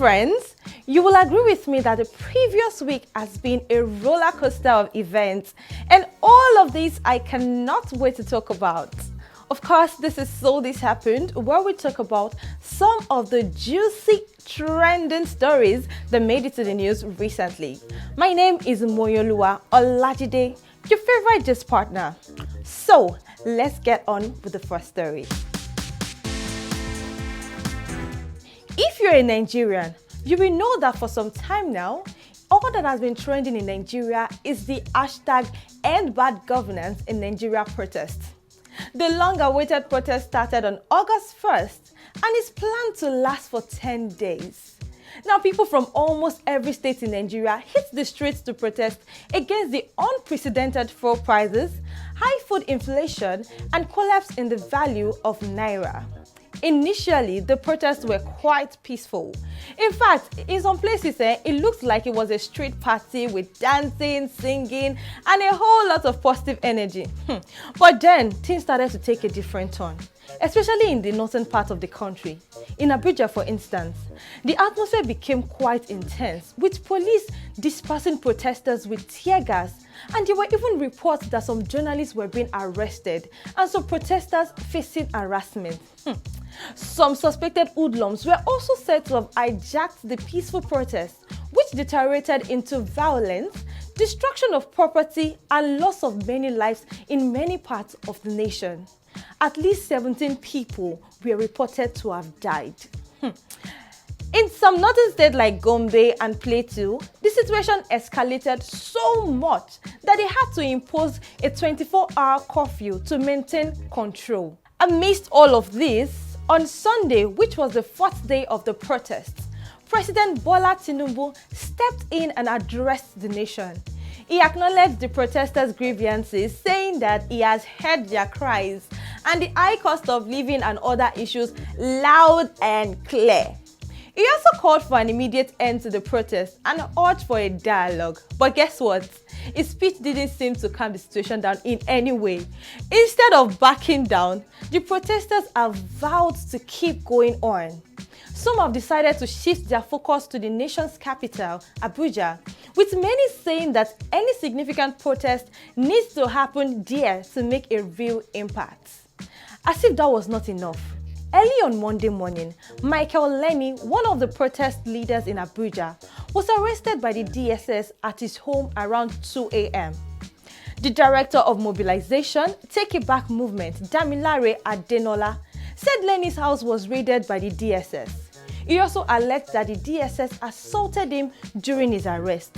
friends, you will agree with me that the previous week has been a roller coaster of events, and all of this I cannot wait to talk about. Of course, this happened, where we talk about some of the juicy trending stories that made it to the news recently. My name is Moyoluwa Olajide, your favorite gist partner. So let's get on with the first story. If you're a Nigerian, you will know that for some time now, all that has been trending in Nigeria is the hashtag End Bad Governance in Nigeria protest. The long-awaited protest started on August 1st and is planned to last for 10 days. Now, people from almost every state in Nigeria hit the streets to protest against the unprecedented fuel prices, high food inflation, and collapse in the value of Naira. Initially, the protests were quite peaceful. In fact, in some places, it looked like it was a street party with dancing, singing, and a whole lot of positive energy. But then, things started to take a different turn, especially in the northern part of the country. In Abuja, for instance, the atmosphere became quite intense, with police dispersing protesters with tear gas, and there were even reports that some journalists were being arrested and some protesters facing harassment. Some suspected hoodlums were also said to have hijacked the peaceful protest, which deteriorated into violence, destruction of property, and loss of many lives in many parts of the nation. At least 17 people were reported to have died. In some northern states like Gombe and Plateau, the situation escalated so much that they had to impose a 24-hour curfew to maintain control. Amidst all of this, on Sunday, which was the fourth day of the protests, President Bola Tinubu stepped in and addressed the nation. He acknowledged the protesters' grievances, saying that he has heard their cries and the high cost of living and other issues loud and clear. He also called for an immediate end to the protest and urged for a dialogue. But guess what? His speech didn't seem to calm the situation down in any way. Instead of backing down, the protesters have vowed to keep going on. Some have decided to shift their focus to the nation's capital, Abuja, with many saying that any significant protest needs to happen there to make a real impact. As if that was not enough, early on Monday morning, Michael Lenny, one of the protest leaders in Abuja, was arrested by the DSS at his home around 2 a.m. The director of mobilization, Take It Back Movement, Damilare Adenola, said Lenny's house was raided by the DSS. He also alleged that the DSS assaulted him during his arrest.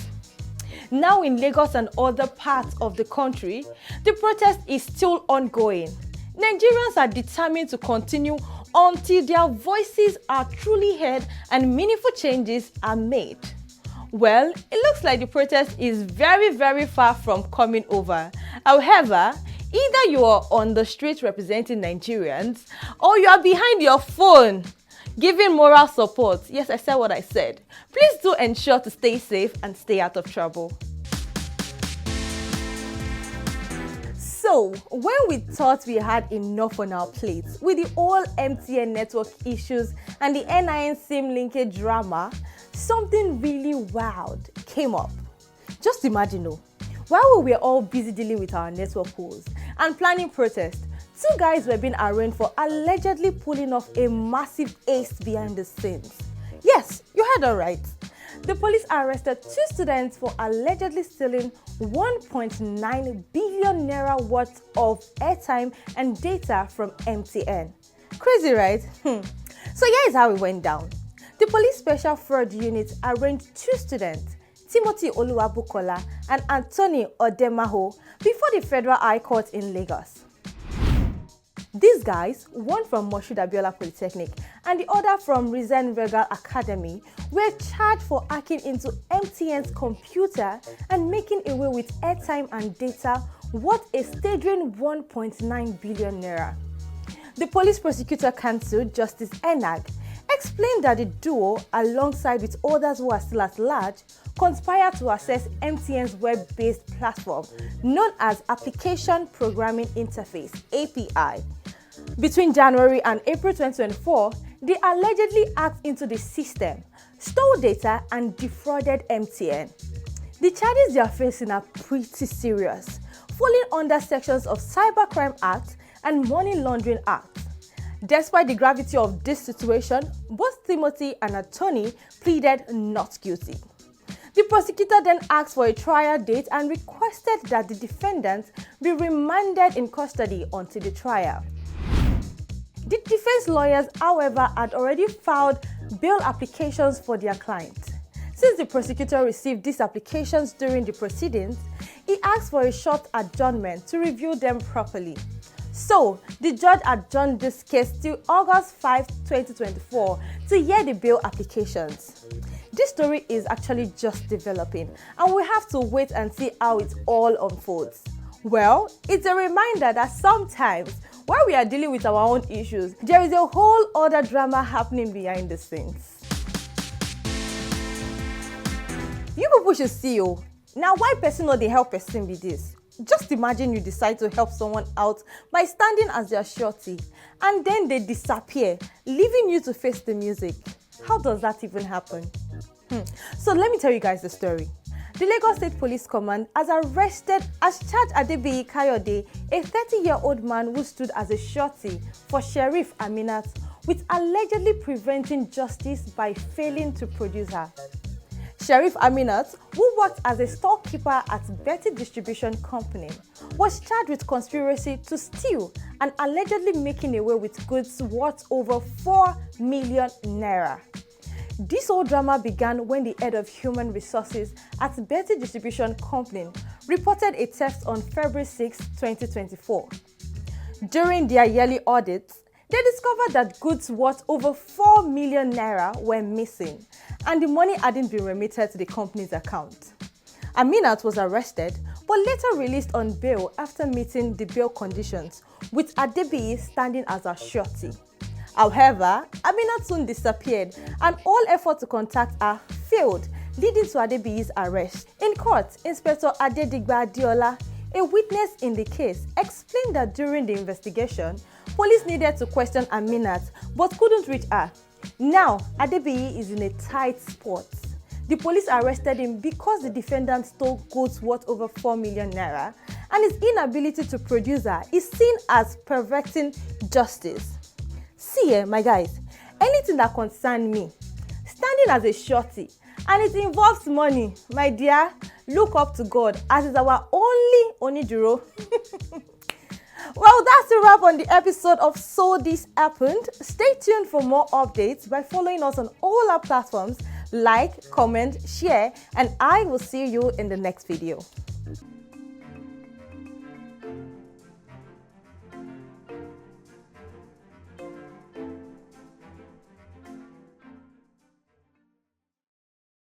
Now in Lagos and other parts of the country, the protest is still ongoing. Nigerians are determined to continue until their voices are truly heard and meaningful changes are made. Well, it looks like the protest is very far from coming over. However, either you are on the street representing Nigerians or you are behind your phone giving moral support. Yes, I said what I said. Please do ensure to stay safe and stay out of trouble. So, when we thought we had enough on our plates with the whole MTN network issues and the NIN SIM linkage drama, something really wild came up. Just imagine, while we were all busy dealing with our network woes and planning protests, two guys were being arraigned for allegedly pulling off a massive heist behind the scenes. Yes, you heard all right. The police arrested two students for allegedly stealing 1.9 billion naira worth of airtime and data from MTN. Crazy, right? So here is how it went down. The police special fraud unit arraigned two students, Timothy Oluwabukola and Anthony Odemaho, before the Federal High Court in Lagos. These guys, one from Moshood Abiola Polytechnic and the other from Reason Regal Academy, were charged for hacking into MTN's computer and making away with airtime and data worth a staggering 1.9 billion naira. The Police Prosecutor Council, Justice Enag, explained that the duo, alongside with others who are still at large, conspired to access MTN's web-based platform known as Application Programming Interface (API). Between January and April 2024, They allegedly hacked into the system, stole data, and defrauded MTN. The charges they are facing are pretty serious, falling under sections of Cybercrime Act and Money Laundering Act. Despite the gravity of this situation, both Timothy and attorney pleaded not guilty. The prosecutor then asked for a trial date and requested that the defendants be remanded in custody until the trial. The defense lawyers, however, had already filed bail applications for their client. Since the prosecutor received these applications during the proceedings, he asked for a short adjournment to review them properly. So, the judge adjourned this case till August 5, 2024 to hear the bail applications. This story is actually just developing, and we have to wait and see how it all unfolds. Well, it's a reminder that sometimes while we are dealing with our own issues, there is a whole other drama happening behind the scenes. You people should see you. Now why person no dey help person be this? Just imagine you decide to help someone out by standing as their surety, and then they disappear, leaving you to face the music. How does that even happen? So let me tell you guys the story. The Lagos State Police Command has charged Adebiyi Kayode, a 30-year-old man who stood as a surety for Sheriff Aminat, with allegedly preventing justice by failing to produce her. Sheriff Aminat, who worked as a storekeeper at Betty Distribution Company, was charged with conspiracy to steal and allegedly making away with goods worth over 4 million naira. This whole drama began when the head of human resources at Betty Distribution Company reported a theft on February 6, 2024. During their yearly audits, they discovered that goods worth over 4 million naira were missing, and the money hadn't been remitted to the company's account. Aminat was arrested, but later released on bail after meeting the bail conditions, with Adebiyi standing as a surety. However, Aminat soon disappeared, and all effort to contact her failed, leading to Adebiyi's arrest. In court, Inspector Adedigba Adiola, a witness in the case, explained that during the investigation, police needed to question Aminat but couldn't reach her. Now, Adebiyi is in a tight spot. The police arrested him because the defendant stole goods worth over 4 million naira, and his inability to produce her is seen as perverting justice. See, my guys, anything that concerns me, standing as a surety, and it involves money, my dear, look up to God as is our only Oniduro. Well, that's a wrap on the episode of So This Happened. Stay tuned for more updates by following us on all our platforms. Like, comment, share, and I will see you in the next video.